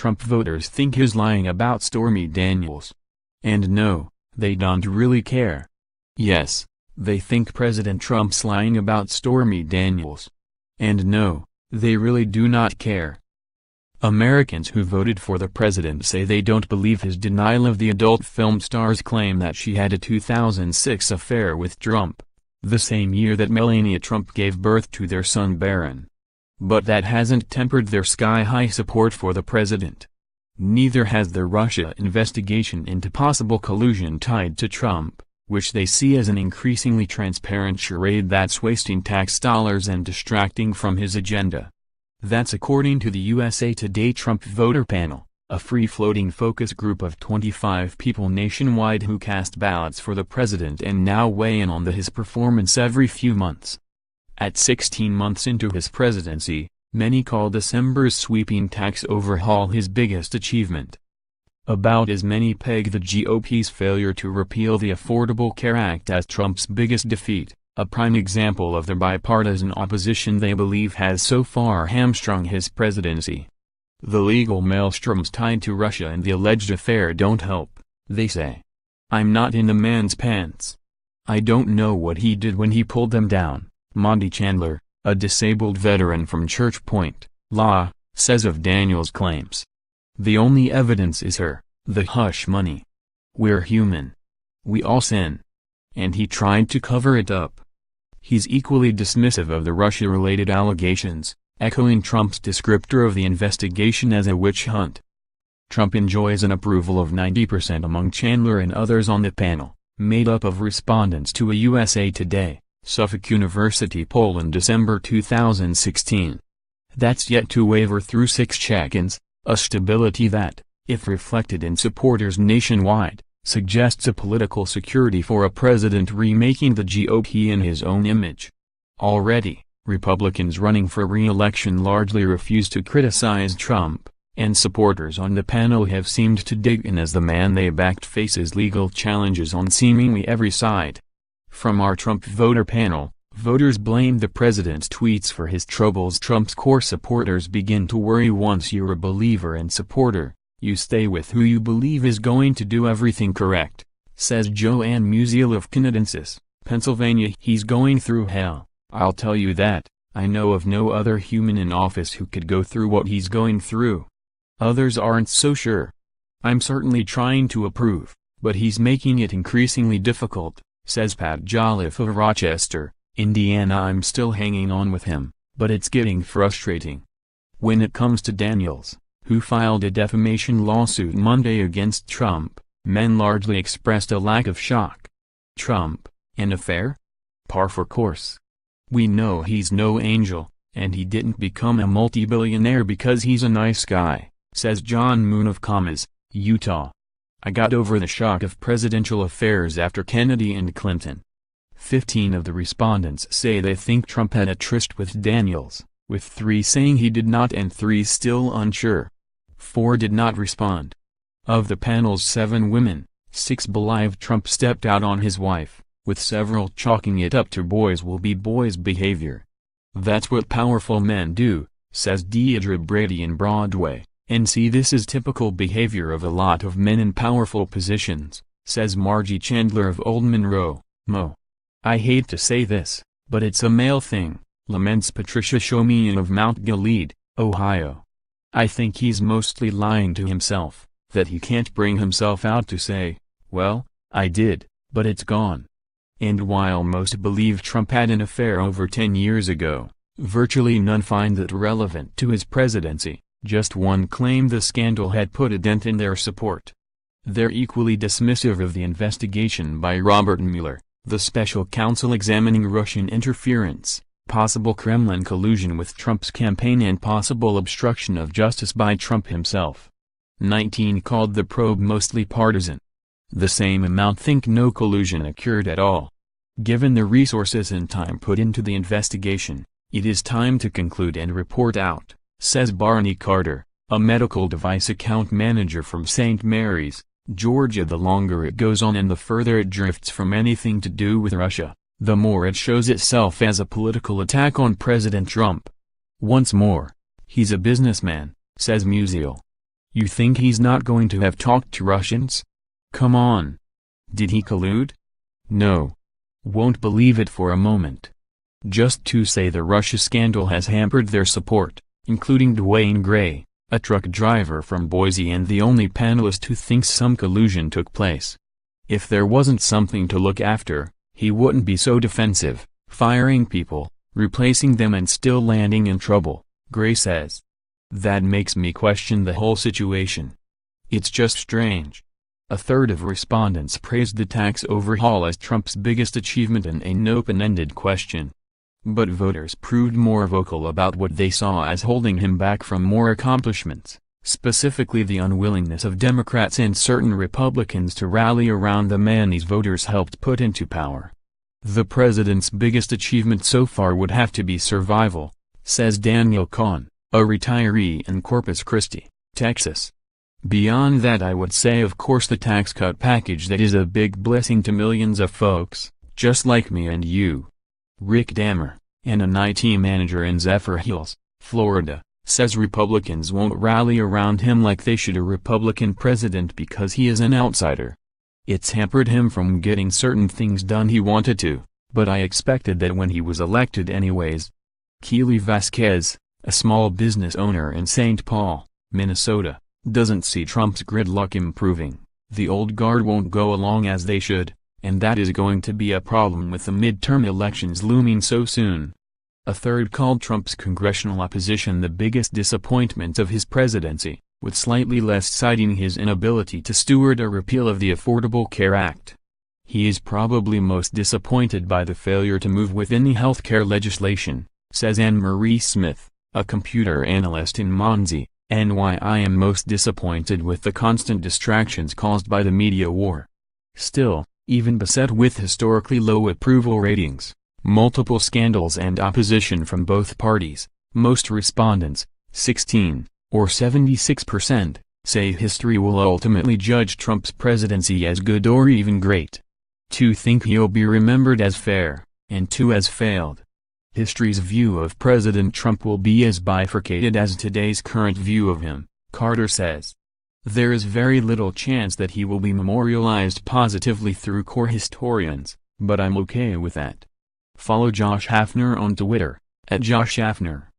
Trump voters think he's lying about Stormy Daniels. And no, they don't really care. Yes, they think President Trump's lying about Stormy Daniels. And no, they really do not care. Americans who voted for the president say they don't believe his denial of the adult film star's claim that she had a 2006 affair with Trump, the same year that Melania Trump gave birth to their son Barron. But that hasn't tempered their sky-high support for the president. Neither has the Russia investigation into possible collusion tied to Trump, which they see as an increasingly transparent charade that's wasting tax dollars and distracting from his agenda. That's according to the USA Today Trump Voter Panel, a free-floating focus group of 25 people nationwide who cast ballots for the president and now weigh in on his performance every few months. At 16 months into his presidency, many call December's sweeping tax overhaul his biggest achievement. About as many peg the GOP's failure to repeal the Affordable Care Act as Trump's biggest defeat, a prime example of the bipartisan opposition they believe has so far hamstrung his presidency. The legal maelstroms tied to Russia and the alleged affair don't help, they say. I'm not in the man's pants. I don't know what he did when he pulled them down, Monty Chandler, a disabled veteran from Church Point, La, says of Daniels' claims. The only evidence is the hush money. We're human. We all sin. And he tried to cover it up. He's equally dismissive of the Russia-related allegations, echoing Trump's descriptor of the investigation as a witch hunt. Trump enjoys an approval of 90% among Chandler and others on the panel, made up of respondents to a USA Today, Suffolk University poll in December 2016. That's yet to waver through 6 check-ins, a stability that, if reflected in supporters nationwide, suggests a political security for a president remaking the GOP in his own image. Already, Republicans running for re-election largely refuse to criticize Trump, and supporters on the panel have seemed to dig in as the man they backed faces legal challenges on seemingly every side. From our Trump voter panel, voters blamed the president's tweets for his troubles. Trump's core supporters begin to worry. Once you're a believer and supporter, you stay with who you believe is going to do everything correct, says Joanne Musial of Canadensis, Pennsylvania. He's going through hell, I'll tell you that. I know of no other human in office who could go through what he's going through. Others aren't so sure. I'm certainly trying to approve, but he's making it increasingly difficult, says Pat Jolliffe of Rochester, Indiana. I'm still hanging on with him, but it's getting frustrating. When it comes to Daniels, who filed a defamation lawsuit Monday against Trump, men largely expressed a lack of shock. Trump, an affair? Par for course. We know he's no angel, and he didn't become a multi-billionaire because he's a nice guy, says John Moon of Commas, Utah. I got over the shock of presidential affairs after Kennedy and Clinton. 15 of the respondents say they think Trump had a tryst with Daniels, with 3 saying he did not and 3 still unsure. 4 did not respond. Of the panel's 7 women, 6 believe Trump stepped out on his wife, with several chalking it up to boys will be boys behavior. That's what powerful men do, says Deidre Brady in Broadway, and see, this is typical behavior of a lot of men in powerful positions, says Margie Chandler of Old Monroe, Mo. I hate to say this, but it's a male thing, laments Patricia Shomian of Mount Gilead, Ohio. I think he's mostly lying to himself, that he can't bring himself out to say, well, I did, but it's gone. And while most believe Trump had an affair over 10 years ago, virtually none find that relevant to his presidency. Just 1 claimed the scandal had put a dent in their support. They're equally dismissive of the investigation by Robert Mueller, the special counsel examining Russian interference, possible Kremlin collusion with Trump's campaign and possible obstruction of justice by Trump himself. 19 called the probe mostly partisan. The same amount think no collusion occurred at all. Given the resources and time put into the investigation, it is time to conclude and report out, says Barney Carter, a medical device account manager from St. Mary's, Georgia. The longer it goes on and the further it drifts from anything to do with Russia, the more it shows itself as a political attack on President Trump. Once more, he's a businessman, says Musial. You think he's not going to have talked to Russians? Come on. Did he collude? No. Won't believe it for a moment. Just to say the Russia scandal has hampered their support, including Dwayne Gray, a truck driver from Boise and the only panelist who thinks some collusion took place. If there wasn't something to look after, he wouldn't be so defensive, firing people, replacing them and still landing in trouble, Gray says. That makes me question the whole situation. It's just strange. A third of respondents praised the tax overhaul as Trump's biggest achievement in an open-ended question. But voters proved more vocal about what they saw as holding him back from more accomplishments, specifically the unwillingness of Democrats and certain Republicans to rally around the man these voters helped put into power. The president's biggest achievement so far would have to be survival, says Daniel Kahn, a retiree in Corpus Christi, Texas. Beyond that, I would say of course the tax cut package that is a big blessing to millions of folks, just like me and you. Rick Dammer, an IT manager in Zephyr Hills, Florida, says Republicans won't rally around him like they should a Republican president because he is an outsider. It's hampered him from getting certain things done he wanted to, but I expected that when he was elected anyways. Keely Vasquez, a small business owner in St. Paul, Minnesota, doesn't see Trump's gridlock improving. The old guard won't go along as they should, and that is going to be a problem with the midterm elections looming so soon. A third called Trump's congressional opposition the biggest disappointment of his presidency, with slightly less citing his inability to steward a repeal of the Affordable Care Act. He is probably most disappointed by the failure to move with any health care legislation, says Anne Marie Smith, a computer analyst in Monzi, and why I am most disappointed with the constant distractions caused by the media war. Still, even beset with historically low approval ratings, multiple scandals and opposition from both parties, most respondents, 16, or 76%, say history will ultimately judge Trump's presidency as good or even great. 2 think he'll be remembered as fair, and 2 as failed. History's view of President Trump will be as bifurcated as today's current view of him, Carter says. There is very little chance that he will be memorialized positively through core historians, but I'm okay with that. Follow Josh Hafner on Twitter, @JoshHafner.